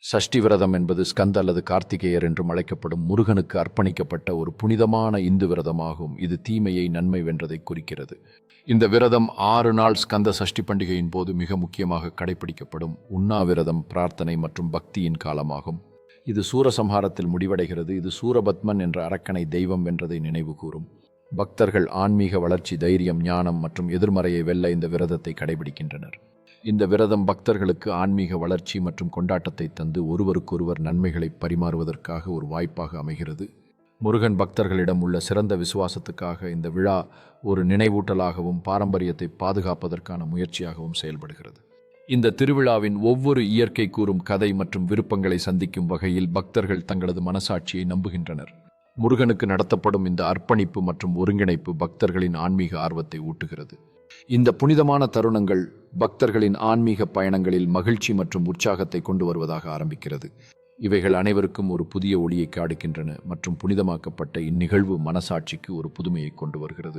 சஷ்டி விரதம் என்பது ஸ்கந்த அல்லது கார்த்திகேயர் என்றும் அழைக்கப்படும் முருகனுக்கு அர்ப்பணிக்கப்பட்ட ஒரு புனிதமான இந்து விரதமாகும். இது தீமையை நன்மை வென்றதை குறிக்கிறது. இந்த விரதம் 6 நாள் ஸ்கந்த சஷ்டி பண்டிகையின் போது மிக முக்கியமாக கடைபிடிக்கப்படும் உண்ணாவிரதம், பிரார்த்தனை மற்றும் பக்தியின் காலமாகும். இது சூரசம்ஹாரத்தில் முடிவடைகிறது. இது சூரபத்மன் என்ற அரக்கனை தெய்வம் வென்றதை நினைவு கூறும். பக்தர்கள் ஆன்மீக வளர்ச்சி, தைரியம், ஞானம் மற்றும் எதிர்மறையை வெல்ல இந்த விரதத்தை கடைபிடிக்கின்றனர். இந்த விரதம் பக்தர்களுக்கு ஆன்மீக வளர்ச்சி மற்றும் கொண்டாட்டத்தை தந்து ஒருவருக்கொருவர் நன்மைகளை பரிமாறுவதற்காக ஒரு வாய்ப்பாக அமைகிறது. முருகன் பக்தர்களிடம் உள்ள சிறந்த விசுவாசத்துக்காக இந்த விழா ஒரு நினைவூட்டலாகவும் பாரம்பரியத்தை பாதுகாப்பதற்கான முயற்சியாகவும் செயல்படுகிறது. இந்த திருவிழாவின் ஒவ்வொரு இயற்கை கூறும் கதை மற்றும் விருப்பங்களை சந்திக்கும் வகையில் பக்தர்கள் தங்களது மனசாட்சியை நம்புகின்றனர். முருகனுக்கு நடத்தப்படும் இந்த அர்ப்பணிப்பு மற்றும் ஒருங்கிணைப்பு பக்தர்களின் ஆன்மீக ஆர்வத்தை ஊட்டுகிறது. இந்த புனிதமான தருணங்கள் பக்தர்களின் ஆன்மீக பயணங்களில் மகிழ்ச்சி மற்றும் உற்சாகத்தை கொண்டு வருவதாக ஆரம்பிக்கிறது. இவைகள் அனைவருக்கும் ஒரு புதிய ஒளியை காடுகின்றன மற்றும் புனிதமாக்கப்பட்ட இந்நிகழ்வு மனசாட்சிக்கு ஒரு புதுமையை கொண்டு வருகிறது.